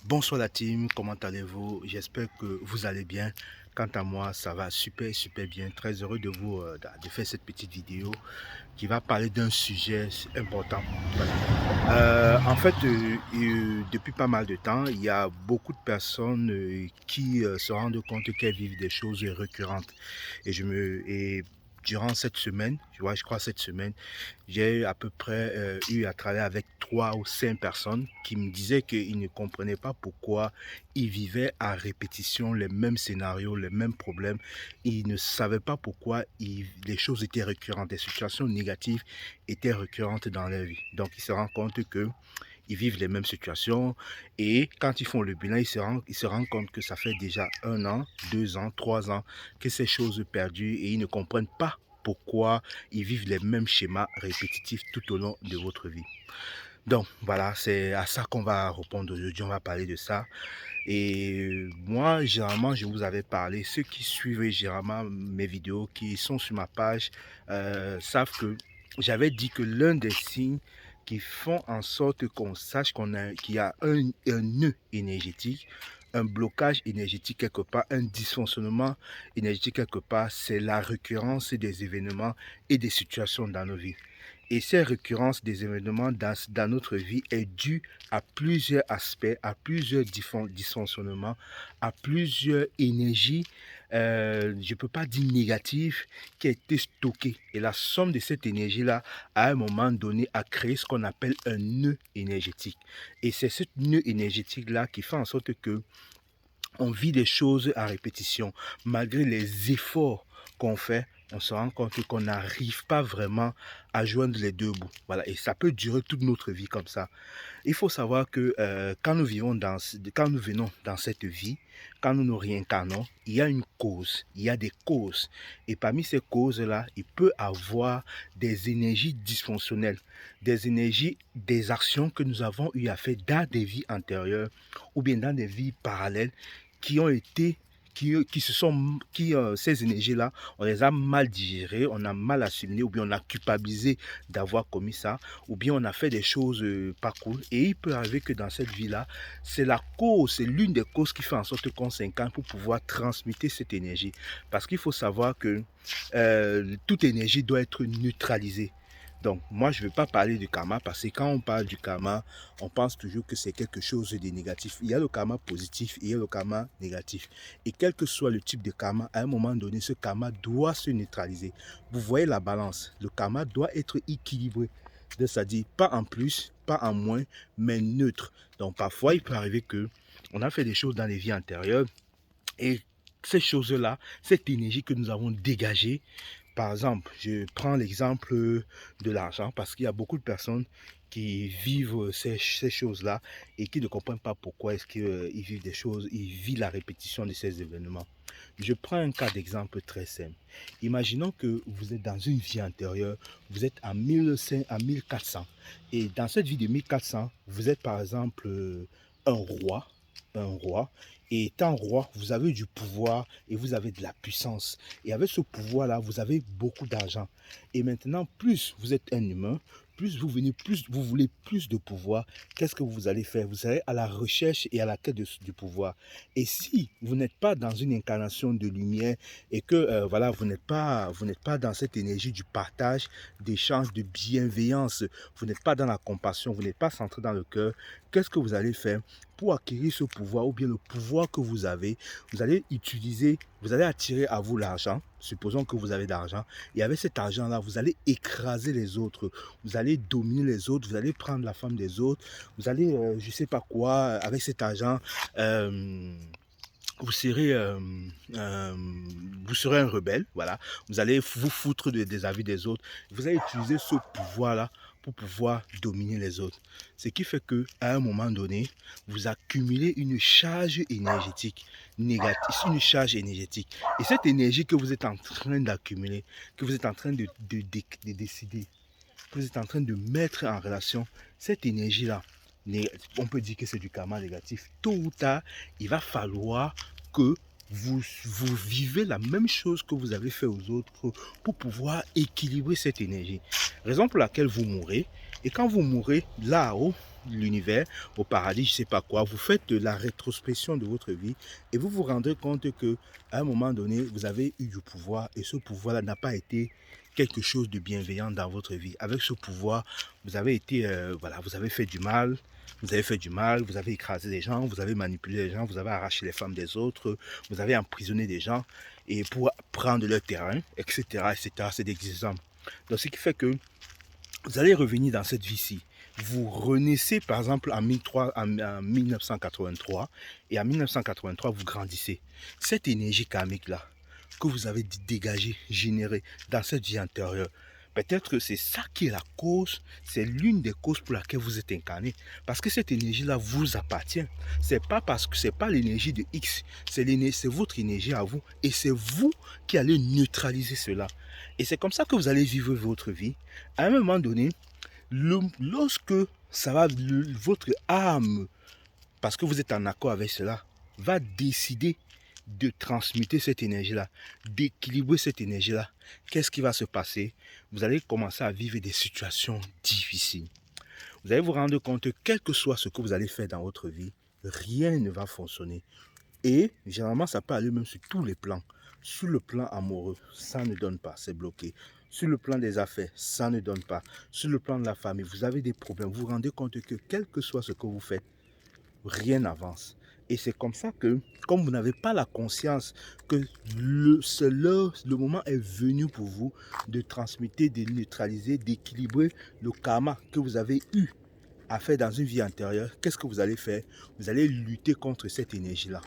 Bonsoir la team, comment allez-vous? J'espère que vous allez bien. Quant à moi, ça va super bien. Très heureux de de faire cette petite vidéo qui va parler d'un sujet important. Voilà. Depuis pas mal de temps, il y a beaucoup de personnes qui se rendent compte qu'elles vivent des choses récurrentes. Et durant cette semaine, je crois cette semaine, j'ai à peu près eu à travailler avec 3 ou 5 personnes qui me disaient qu'ils ne comprenaient pas pourquoi ils vivaient à répétition les mêmes scénarios, les mêmes problèmes. Ils ne savaient pas pourquoi les choses étaient récurrentes, les situations négatives étaient récurrentes dans leur vie. Donc, ils se rendent compte que ils vivent les mêmes situations et quand ils font le bilan, ils se rendent compte que ça fait déjà 1 an, 2 ans, 3 ans que ces choses perdues et ils ne comprennent pas pourquoi ils vivent les mêmes schémas répétitifs tout au long de votre vie. Donc voilà, c'est à ça qu'on va répondre aujourd'hui, on va parler de ça. Et moi, généralement, je vous avais parlé, ceux qui suivent généralement mes vidéos, qui sont sur ma page, savent que j'avais dit que l'un des signes qui font en sorte qu'on sache qu'il y a un nœud énergétique, un blocage énergétique quelque part, un dysfonctionnement énergétique quelque part, c'est la récurrence des événements et des situations dans nos vies. Et ces récurrences des événements dans notre vie est due à plusieurs aspects, à plusieurs dysfonctionnements, à plusieurs énergies, je ne peux pas dire négatives, qui a été stockée. Et la somme de cette énergie-là, à un moment donné, a créé ce qu'on appelle un nœud énergétique. Et c'est ce nœud énergétique-là qui fait en sorte que on vit des choses à répétition. Malgré les efforts qu'on fait, on se rend compte qu'on n'arrive pas vraiment à joindre les deux bouts. Voilà, et ça peut durer toute notre vie comme ça. Il faut savoir que quand nous venons dans cette vie, quand nous nous réincarnons, il y a une cause, il y a des causes. Et parmi ces causes-là, il peut avoir des énergies dysfonctionnelles, des énergies, des actions que nous avons eu à faire dans des vies antérieures ou bien dans des vies parallèles qui ont été ces énergies-là, on les a mal digérées, on a mal assimilées, ou bien on a culpabilisé d'avoir commis ça, ou bien on a fait des choses pas cool. Et il peut arriver que dans cette vie-là, c'est l'une des causes qui fait en sorte qu'on s'incarne pour pouvoir transmuter cette énergie. Parce qu'il faut savoir que toute énergie doit être neutralisée. Donc, moi, je ne vais pas parler du karma parce que quand on parle du karma, on pense toujours que c'est quelque chose de négatif. Il y a le karma positif et il y a le karma négatif. Et quel que soit le type de karma, à un moment donné, ce karma doit se neutraliser. Vous voyez la balance. Le karma doit être équilibré. C'est-à-dire pas en plus, pas en moins, mais neutre. Donc, parfois, il peut arriver que on a fait des choses dans les vies antérieures et ces choses-là, cette énergie que nous avons dégagée, par exemple, je prends l'exemple de l'argent parce qu'il y a beaucoup de personnes qui vivent ces choses-là et qui ne comprennent pas pourquoi est-ce qu'ils vivent des choses, ils vivent la répétition de ces événements. Je prends un cas d'exemple très simple. Imaginons que vous êtes dans une vie antérieure, vous êtes à 1500, à 1400 et dans cette vie de 1400, vous êtes par exemple un roi, un roi, et étant roi, vous avez du pouvoir et vous avez de la puissance. Et avec ce pouvoir-là, vous avez beaucoup d'argent. Et maintenant, plus vous êtes un humain, plus vous voulez plus de pouvoir, qu'est-ce que vous allez faire? Vous allez à la recherche et à la quête du pouvoir. Et si vous n'êtes pas dans une incarnation de lumière et que voilà, vous n'êtes pas dans cette énergie du partage, d'échange, de bienveillance, vous n'êtes pas dans la compassion, vous n'êtes pas centré dans le cœur, qu'est-ce que vous allez faire pour acquérir ce pouvoir ou bien le pouvoir que vous avez? Vous allez utiliser, vous allez attirer à vous l'argent. Supposons que vous avez de l'argent. Et avec cet argent-là, vous allez écraser les autres. Vous allez dominer les autres. Vous allez prendre la femme des autres. Vous allez, je ne sais pas quoi, avec cet argent, euh, vous serez, euh, euh, vous serez un rebelle, voilà. Vous allez vous foutre des avis des autres. Vous allez utiliser ce pouvoir-là pour pouvoir dominer les autres. Ce qui fait que à un moment donné, vous accumulez une charge énergétique négative, une charge énergétique. Et cette énergie que vous êtes en train d'accumuler, que vous êtes en train de décider, que vous êtes en train de mettre en relation, cette énergie-là, on peut dire que c'est du karma négatif. Tôt ou tard, il va falloir que vous vivez la même chose que vous avez fait aux autres pour pouvoir équilibrer cette énergie. Raison pour laquelle vous mourrez. Et quand vous mourrez là-haut, l'univers, au paradis, je ne sais pas quoi, vous faites de la rétrospection de votre vie et vous vous rendrez compte que à un moment donné, vous avez eu du pouvoir et ce pouvoir-là n'a pas été quelque chose de bienveillant dans votre vie. Avec ce pouvoir, vous avez été, voilà, vous avez fait du mal, vous avez écrasé des gens, vous avez manipulé les gens, vous avez arraché les femmes des autres, vous avez emprisonné des gens et pour prendre leur terrain, etc., etc. C'est des exemples. Donc, ce qui fait que vous allez revenir dans cette vie-ci. Vous renaissez par exemple en 1983 et en 1983, vous grandissez. Cette énergie karmique-là que vous avez dégagée, générée dans cette vie antérieure, peut-être que c'est ça qui est la cause, c'est l'une des causes pour laquelle vous êtes incarné. Parce que cette énergie-là vous appartient. C'est pas parce que c'est pas l'énergie de X, c'est votre énergie à vous et c'est vous qui allez neutraliser cela. Et c'est comme ça que vous allez vivre votre vie. À un moment donné, lorsque ça va, votre âme, parce que vous êtes en accord avec cela, va décider de transmuter cette énergie-là, d'équilibrer cette énergie-là, qu'est-ce qui va se passer? Vous allez commencer à vivre des situations difficiles. Vous allez vous rendre compte que quel que soit ce que vous allez faire dans votre vie, rien ne va fonctionner. Et généralement, ça peut aller même sur tous les plans. Sur le plan amoureux, ça ne donne pas, c'est bloqué. Sur le plan des affaires, ça ne donne pas. Sur le plan de la famille, vous avez des problèmes. Vous vous rendez compte que quel que soit ce que vous faites, rien n'avance. Et c'est comme ça que, comme vous n'avez pas la conscience que le moment est venu pour vous de transmuter, de neutraliser, d'équilibrer le karma que vous avez eu à faire dans une vie antérieure, qu'est-ce que vous allez faire? Vous allez lutter contre cette énergie-là.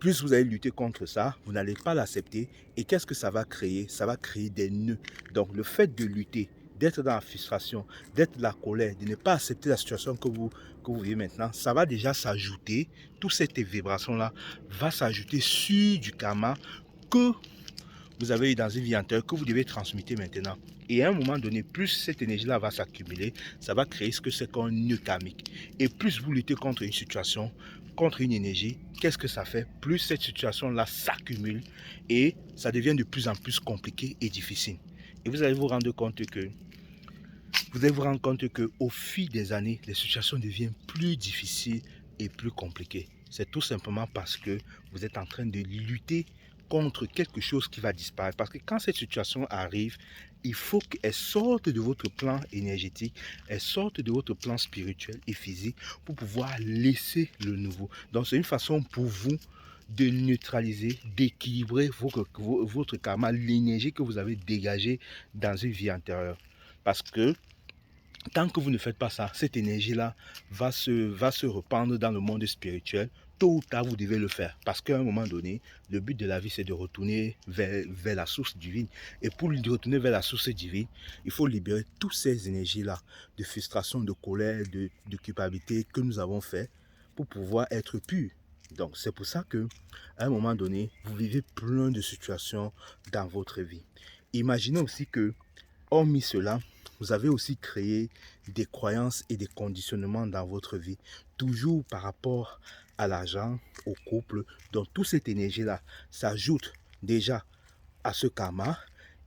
Plus vous allez lutter contre ça, vous n'allez pas l'accepter. Et qu'est-ce que ça va créer? Ça va créer des nœuds. Donc le fait de lutter, d'être dans la frustration, d'être dans la colère, de ne pas accepter la situation que vous vivez maintenant, ça va déjà s'ajouter, toute cette vibration-là va s'ajouter sur du karma que vous avez eu dans une vie antérieure, que vous devez transmuter maintenant. Et à un moment donné, plus cette énergie-là va s'accumuler, ça va créer ce que c'est qu'un nœud karmique. Et plus vous luttez contre une situation, contre une énergie, qu'est-ce que ça fait? Plus cette situation-là s'accumule et ça devient de plus en plus compliqué et difficile. Et vous allez vous rendre compte que au fil des années, les situations deviennent plus difficiles et plus compliquées. C'est tout simplement parce que vous êtes en train de lutter contre quelque chose qui va disparaître. Parce que quand cette situation arrive, il faut qu'elle sorte de votre plan énergétique, elle sorte de votre plan spirituel et physique pour pouvoir laisser le nouveau. Donc c'est une façon pour vous de neutraliser, d'équilibrer votre karma, l'énergie que vous avez dégagée dans une vie antérieure. Parce que tant que vous ne faites pas ça, cette énergie-là va se répandre dans le monde spirituel. Tôt ou tard, vous devez le faire. Parce qu'à un moment donné, le but de la vie, c'est de retourner vers la source divine. Et pour retourner vers la source divine, il faut libérer toutes ces énergies-là de frustration, de colère, de culpabilité que nous avons fait pour pouvoir être purs. Donc, c'est pour ça que, à un moment donné, vous vivez plein de situations dans votre vie. Imaginez aussi que, hormis cela, vous avez aussi créé des croyances et des conditionnements dans votre vie, toujours par rapport à l'argent, au couple. Donc, toute cette énergie-là s'ajoute déjà à ce karma.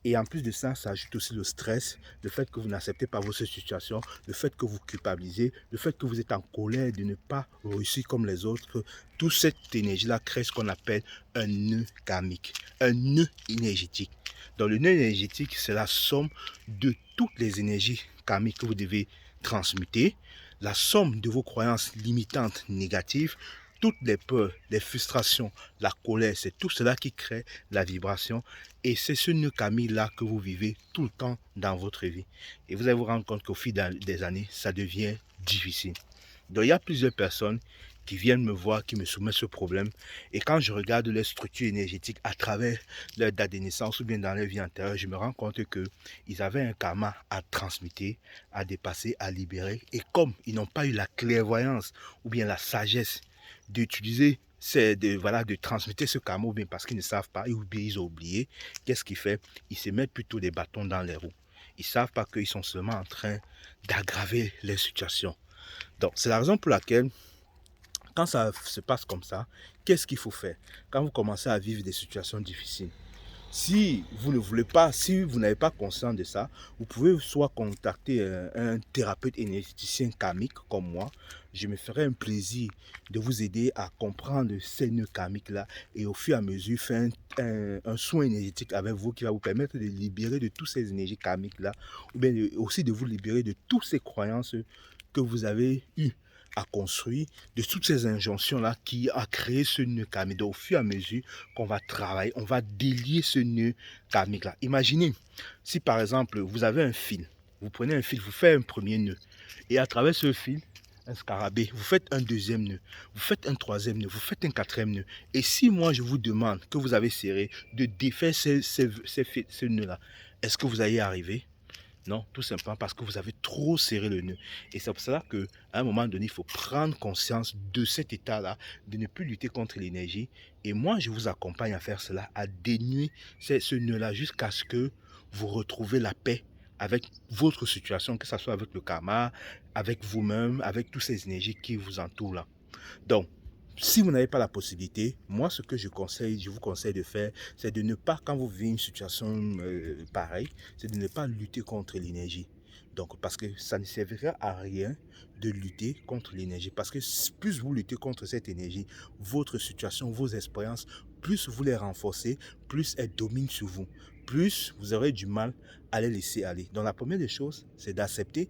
Et en plus de ça, ça ajoute aussi le stress, le fait que vous n'acceptez pas votre situation, le fait que vous culpabilisez, le fait que vous êtes en colère de ne pas réussir comme les autres. Toute cette énergie-là crée ce qu'on appelle un nœud karmique, un nœud énergétique. Donc le nœud énergétique, c'est la somme de toutes les énergies karmiques que vous devez transmuter, la somme de vos croyances limitantes négatives, toutes les peurs, les frustrations, la colère, c'est tout cela qui crée la vibration. Et c'est ce nœud karmique-là que vous vivez tout le temps dans votre vie. Et vous allez vous rendre compte qu'au fil des années, ça devient difficile. Donc il y a plusieurs personnes qui viennent me voir, qui me soumettent ce problème. Et quand je regarde les structures énergétiques à travers leur date de naissance ou bien dans leur vie antérieure, je me rends compte qu'ils avaient un karma à transmuter, à dépasser, à libérer. Et comme ils n'ont pas eu la clairvoyance ou bien la sagesse d'utiliser, de transmettre ce karma, ou bien parce qu'ils ne savent pas, ou bien ils ont oublié, qu'est-ce qu'ils font? Ils se mettent plutôt des bâtons dans les roues. Ils ne savent pas qu'ils sont seulement en train d'aggraver les situations. Donc, c'est la raison pour laquelle Quand ça se passe comme ça, qu'est-ce qu'il faut faire? Quand vous commencez à vivre des situations difficiles, si vous ne voulez pas, si vous n'avez pas conscience de ça, vous pouvez soit contacter un thérapeute énergéticien karmique comme moi. Je me ferai un plaisir de vous aider à comprendre ces nœuds karmiques-là et au fur et à mesure faire un soin énergétique avec vous qui va vous permettre de libérer de toutes ces énergies karmiques-là ou bien aussi de vous libérer de toutes ces croyances que vous avez eues à construire, de toutes ces injonctions-là qui a créé ce nœud karmique. Donc, au fur et à mesure qu'on va travailler, on va délier ce nœud karmique-là. Imaginez, si par exemple, vous avez un fil, vous prenez un fil, vous faites un premier nœud, et à travers ce fil, un scarabée, vous faites un deuxième nœud, vous faites un troisième nœud, vous faites un quatrième nœud. Et si moi, je vous demande que vous avez serré, de défaire ce nœud-là, est-ce que vous allez y arriver? Non, tout simplement parce que vous avez trop serré le nœud. Et c'est pour cela qu'à un moment donné, il faut prendre conscience de cet état-là, de ne plus lutter contre l'énergie. Et moi, je vous accompagne à faire cela, à dénuer ce nœud-là jusqu'à ce que vous retrouvez la paix avec votre situation, que ce soit avec le karma, avec vous-même, avec toutes ces énergies qui vous entourent là. Donc, si vous n'avez pas la possibilité, moi, ce que je vous conseille de faire, c'est de ne pas, quand vous vivez une situation pareille, c'est de ne pas lutter contre l'énergie. Donc, parce que ça ne servira à rien de lutter contre l'énergie. Parce que plus vous luttez contre cette énergie, votre situation, vos expériences, plus vous les renforcez, plus elles dominent sur vous. Plus vous aurez du mal à les laisser aller. Donc, la première des choses, c'est d'accepter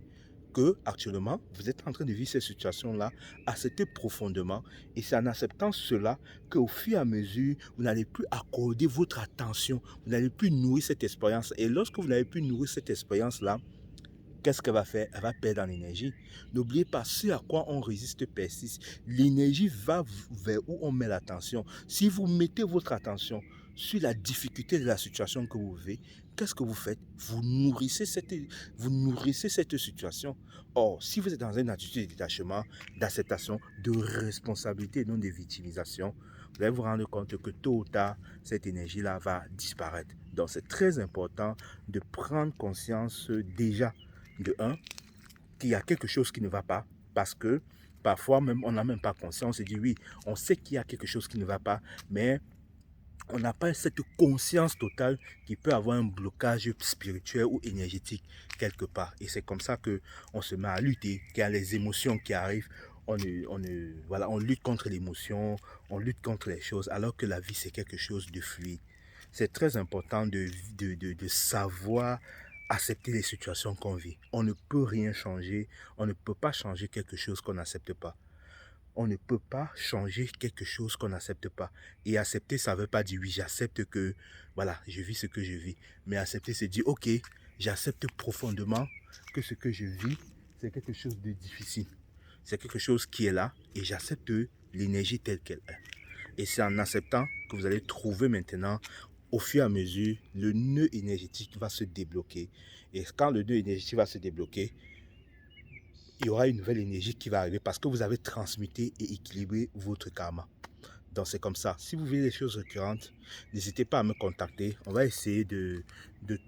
que actuellement vous êtes en train de vivre cette situation-là, acceptez profondément. Et c'est en acceptant cela qu'au fur et à mesure, vous n'allez plus accorder votre attention, vous n'allez plus nourrir cette expérience. Et lorsque vous n'avez plus nourrir cette expérience-là, qu'est-ce qu'elle va faire? Elle va perdre en énergie. N'oubliez pas, ce à quoi on résiste persiste. L'énergie va vers où on met l'attention. Si vous mettez votre attention sur la difficulté de la situation que vous vivez, qu'est-ce que vous faites? Vous nourrissez cette situation. Or, si vous êtes dans une attitude de détachement, d'acceptation, de responsabilité et non de victimisation, vous allez vous rendre compte que tôt ou tard, cette énergie-là va disparaître. Donc, c'est très important de prendre conscience déjà de un, qu'il y a quelque chose qui ne va pas, parce que parfois même on n'a même pas conscience, on se dit oui, on sait qu'il y a quelque chose qui ne va pas, mais on n'a pas cette conscience totale qu'il peut avoir un blocage spirituel ou énergétique quelque part. Et c'est comme ça qu'on se met à lutter, qu'il y a les émotions qui arrivent, voilà, on lutte contre l'émotion, on lutte contre les choses, alors que la vie c'est quelque chose de fluide. C'est très important de savoir accepter les situations qu'on vit. On ne peut rien changer, on ne peut pas changer quelque chose qu'on n'accepte pas. On ne peut pas changer quelque chose qu'on n'accepte pas. Et accepter, ça ne veut pas dire oui, j'accepte que, voilà, je vis ce que je vis. Mais accepter, c'est dire, ok, j'accepte profondément que ce que je vis, c'est quelque chose de difficile. C'est quelque chose qui est là et j'accepte l'énergie telle qu'elle est. Et c'est en acceptant que vous allez trouver maintenant, au fur et à mesure, le nœud énergétique va se débloquer. Et quand le nœud énergétique va se débloquer, il y aura une nouvelle énergie qui va arriver parce que vous avez transmuté et équilibré votre karma. Donc c'est comme ça. Si vous voulez des choses récurrentes, n'hésitez pas à me contacter. On va essayer de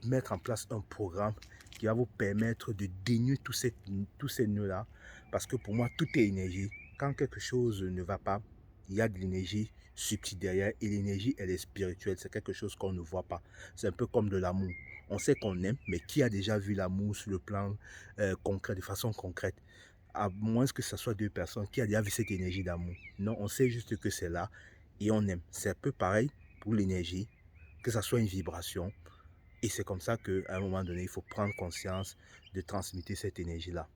mettre en place un programme qui va vous permettre de dénuer tous ces nœuds-là. Parce que pour moi, tout est énergie. Quand quelque chose ne va pas, il y a de l'énergie subtile derrière. Et l'énergie, elle est spirituelle. C'est quelque chose qu'on ne voit pas. C'est un peu comme de l'amour. On sait qu'on aime, mais qui a déjà vu l'amour sur le plan concret, de façon concrète? À moins que ce soit deux personnes qui a déjà vu cette énergie d'amour. Non, on sait juste que c'est là et on aime. C'est un peu pareil pour l'énergie, que ça soit une vibration. Et c'est comme ça qu'à un moment donné, il faut prendre conscience de transmettre cette énergie-là.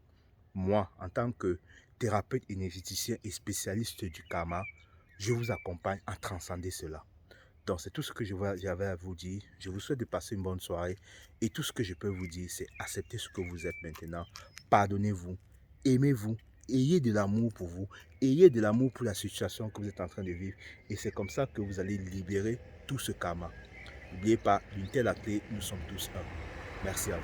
Moi, en tant que thérapeute énergéticien et spécialiste du karma, je vous accompagne à transcender cela. Donc, c'est tout ce que j'avais à vous dire. Je vous souhaite de passer une bonne soirée. Et tout ce que je peux vous dire, c'est accepter ce que vous êtes maintenant. Pardonnez-vous. Aimez-vous. Ayez de l'amour pour vous. Ayez de l'amour pour la situation que vous êtes en train de vivre. Et c'est comme ça que vous allez libérer tout ce karma. N'oubliez pas, l'unité est la clé. Nous sommes tous un. Merci à vous.